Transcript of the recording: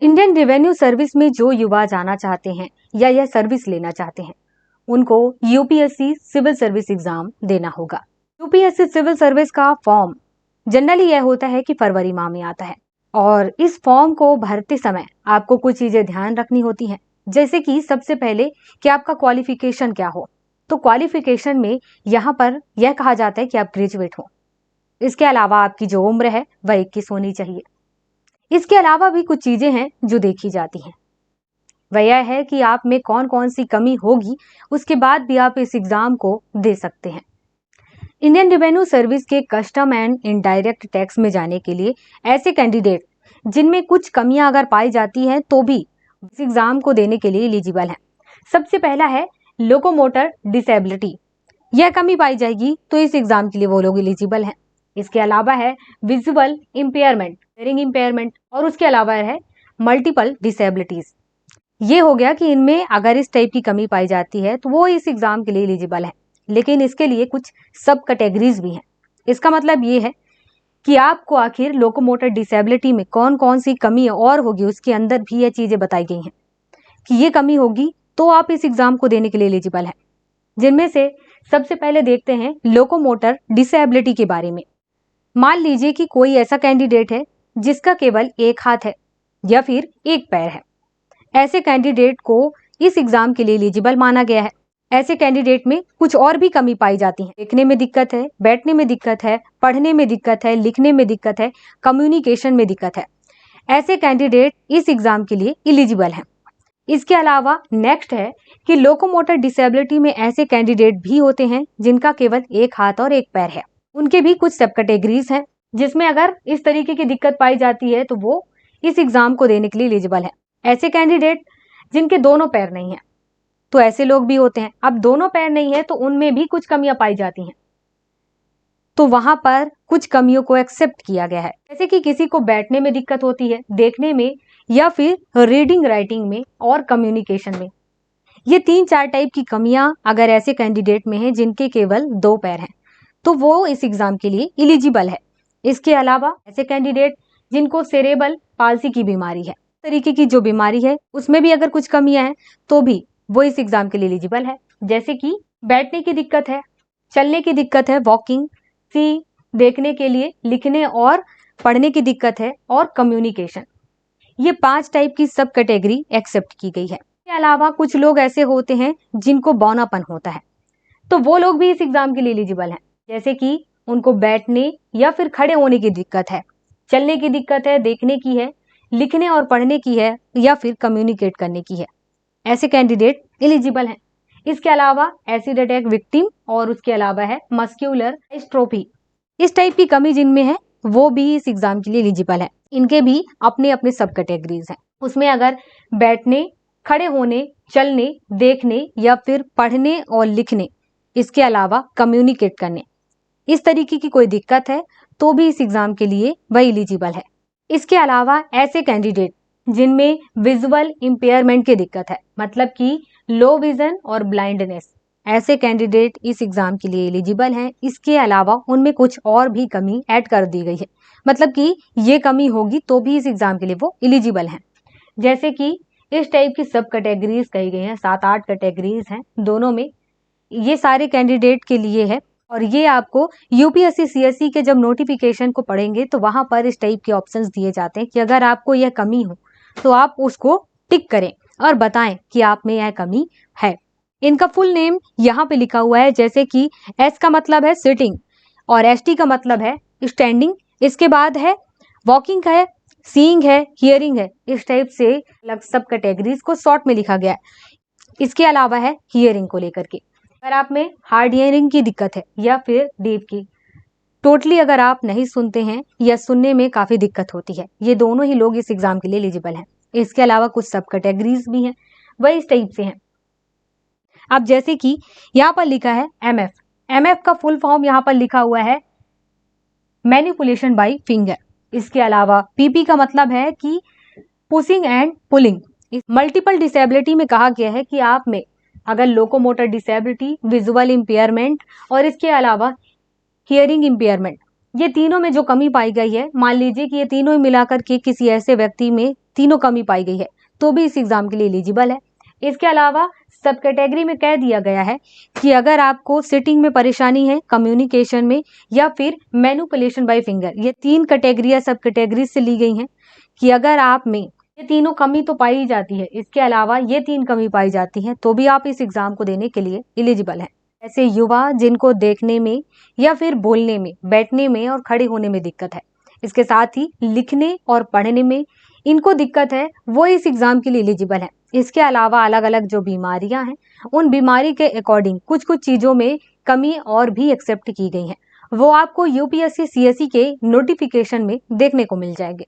Indian revenue service में जो युवा जाना चाहते हैं या यह सर्विस लेना चाहते हैं, उनको यूपीएससी सिविल सर्विस एग्जाम देना होगा। यूपीएससी सिविल सर्विस का फॉर्म जनरली यह होता है कि फरवरी माह में आता है और इस फॉर्म को भरते समय आपको कुछ चीजें ध्यान रखनी होती हैं, जैसे कि सबसे पहले कि आपका क्वालिफिकेशन क्या हो। तो क्वालिफिकेशन में यहाँ पर यह कहा जाता है कि आप ग्रेजुएट हो। इसके अलावा आपकी जो उम्र है वह 21 होनी चाहिए। इसके अलावा भी कुछ चीजें हैं जो देखी जाती हैं, वह यह है कि आप में कौन कौन सी कमी होगी, उसके बाद भी आप इस एग्जाम को दे सकते हैं। इंडियन रेवेन्यू सर्विस के कस्टम एंड इनडायरेक्ट टैक्स में जाने के लिए ऐसे कैंडिडेट जिनमें कुछ कमियां अगर पाई जाती हैं तो भी इस एग्जाम को देने के लिए एलिजिबल हैं। सबसे पहला है लोकोमोटर डिसेबिलिटी। यह कमी पाई जाएगी तो इस एग्जाम के लिए वो लोग एलिजिबल हैं। इसके अलावा है विजुअल इम्पेयरमेंट, हियरिंग इम्पेयरमेंट, और उसके अलावा है मल्टीपल डिसेबिलिटीज। ये हो गया कि इनमें अगर इस टाइप की कमी पाई जाती है तो वो इस एग्जाम के लिए एलिजिबल है, लेकिन इसके लिए कुछ सब कैटेगरीज भी हैं। इसका मतलब ये है कि आपको आखिर लोकोमोटर डिसेबिलिटी में कौन कौन सी कमी और होगी, उसके अंदर भी ये चीजें बताई गई हैं कि ये कमी होगी तो आप इस एग्जाम को देने के लिए एलिजिबल है। जिनमें से सबसे पहले देखते हैं लोकोमोटर डिसेबिलिटी के बारे में। मान लीजिए कि कोई ऐसा कैंडिडेट है जिसका केवल एक हाथ है या फिर एक पैर है। ऐसे कैंडिडेट को इस एग्जाम के लिए एलिजिबल माना गया है। ऐसे कैंडिडेट में कुछ और भी कमी पाई जाती है। देखने में दिक्कत है, बैठने में दिक्कत है, पढ़ने में दिक्कत है, लिखने में दिक्कत है, कम्युनिकेशन में दिक्कत है। ऐसे कैंडिडेट इस एग्जाम के लिए एलिजिबल हैं। इसके अलावा नेक्स्ट है कि लोकोमोटर डिसेबिलिटी में ऐसे कैंडिडेट भी होते हैं जिनका केवल एक हाथ और एक पैर है। उनके भी कुछ सब कैटेगरीज हैं, जिसमें अगर इस तरीके की दिक्कत पाई जाती है तो वो इस एग्जाम को देने के लिए एलिजिबल है। ऐसे कैंडिडेट जिनके दोनों पैर नहीं है, तो ऐसे लोग भी होते हैं। अब दोनों पैर नहीं है तो उनमें भी कुछ कमियां पाई जाती हैं, तो वहां पर कुछ कमियों को एक्सेप्ट किया गया है। जैसे कि किसी को बैठने में दिक्कत होती है, देखने में, या फिर रीडिंग राइटिंग में और कम्युनिकेशन में। ये 3-4 टाइप की कमियां अगर ऐसे कैंडिडेट में हैं जिनके केवल 2 पैर हैं, तो वो इस एग्जाम के लिए एलिजिबल है। इसके अलावा ऐसे कैंडिडेट जिनको सेरेब्रल पाल्सी की बीमारी है, तरीके की जो बीमारी है, उसमें भी अगर कुछ कमियां हैं तो भी वो इस एग्जाम के लिए एलिजिबल है। जैसे कि बैठने की दिक्कत है, चलने की दिक्कत है, वॉकिंग, सी देखने के लिए, लिखने और पढ़ने की दिक्कत है, और कम्युनिकेशन। ये 5 टाइप की सब कैटेगरी एक्सेप्ट की गई है। इसके अलावा कुछ लोग ऐसे होते हैं जिनको बौनापन होता है, तो वो लोग भी इस एग्जाम के लिए एलिजिबल हैं। जैसे कि उनको बैठने या फिर खड़े होने की दिक्कत है, चलने की दिक्कत है, देखने की है, लिखने और पढ़ने की है, या फिर कम्युनिकेट करने की है। ऐसे कैंडिडेट एलिजिबल हैं। इसके अलावा एसिड अटैक विक्टिम, और उसके अलावा है मस्क्यूलर डिस्ट्रोफी। इस टाइप की कमी जिनमें है वो भी इस एग्जाम के लिए एलिजिबल है। इनके भी अपने अपने सब कैटेगरीज हैं। उसमें अगर बैठने, खड़े होने, चलने, देखने या फिर पढ़ने और लिखने, इसके अलावा कम्युनिकेट करने, इस तरीके की कोई दिक्कत है तो भी इस एग्जाम के लिए वह एलिजिबल है। इसके अलावा ऐसे कैंडिडेट जिनमें विजुअल इम्पेयरमेंट की दिक्कत है, मतलब कि लो विजन और ब्लाइंडनेस, ऐसे कैंडिडेट इस एग्जाम के लिए एलिजिबल हैं। इसके अलावा उनमें कुछ और भी कमी ऐड कर दी गई है, मतलब कि ये कमी होगी तो भी इस एग्जाम के लिए वो एलिजिबल हैं। जैसे कि इस टाइप की सब कैटेगरीज कही गई हैं, 7-8 कैटेगरीज हैं दोनों में। ये सारे कैंडिडेट के लिए है, और ये आपको यूपीएससी सीएससी के जब नोटिफिकेशन को पढ़ेंगे तो वहां पर इस टाइप के ऑप्शंस दिए जाते हैं कि अगर आपको यह कमी हो तो आप उसको टिक करें और बताएं कि आप में यह कमी है। इनका फुल नेम यहाँ पे लिखा हुआ है, जैसे कि एस का मतलब है सिटिंग और एसटी का मतलब है स्टैंडिंग। इसके बाद है वॉकिंग है, सीइंग है, हियरिंग है। इस टाइप से अलग सब कैटेगरीज को शॉर्ट में लिखा गया है। इसके अलावा है हियरिंग को लेकर के, अगर आप में हार्ड हियरिंग की दिक्कत है या फिर डीप की, टोटली अगर आप नहीं सुनते हैं या सुनने में काफी दिक्कत होती है, ये दोनों ही लोग इस एग्जाम के लिए एलिजिबल हैं। इसके अलावा कुछ सब कैटेगरीज भी हैं, वह इस टाइप से हैं। अब जैसे कि यहाँ पर लिखा है एमएफ, एमएफ का फुल फॉर्म यहाँ पर लिखा हुआ है मैनिपुलेशन बाय फिंगर। इसके अलावा पीपी का मतलब है कि pushing and pulling. Multiple disability में कहा गया है कि आप में अगर लोकोमोटर डिसेबिलिटी, विजुअल इम्पेयरमेंट और इसके अलावा हियरिंग इम्पेयरमेंट, ये तीनों में जो कमी पाई गई है, मान लीजिए कि ये तीनों मिलाकर के किसी ऐसे व्यक्ति में तीनों कमी पाई गई है, तो भी इस एग्जाम के लिए एलिजिबल है। इसके अलावा सब कैटेगरी में कह दिया गया है कि अगर आपको सिटिंग में परेशानी है, कम्युनिकेशन में, या फिर मैनिपुलेशन बाय फिंगर, ये 3 कैटेगरियां सब कैटेगरी से ली गई हैं कि अगर आप में ये तीनों कमी तो पाई जाती है, इसके अलावा ये 3 कमी पाई जाती है, तो भी आप इस एग्जाम को देने के लिए एलिजिबल हैं। ऐसे युवा जिनको देखने में या फिर बोलने में, बैठने में और खड़े होने में दिक्कत है, इसके साथ ही लिखने और पढ़ने में इनको दिक्कत है, वो इस एग्जाम के लिए एलिजिबल है। इसके अलावा अलग अलग जो बीमारियां हैं, उन बीमारी के अकॉर्डिंग कुछ कुछ चीजों में कमी और भी एक्सेप्ट की गई है, वो आपको यूपीएससी सीएसई के नोटिफिकेशन में देखने को मिल जाएंगे।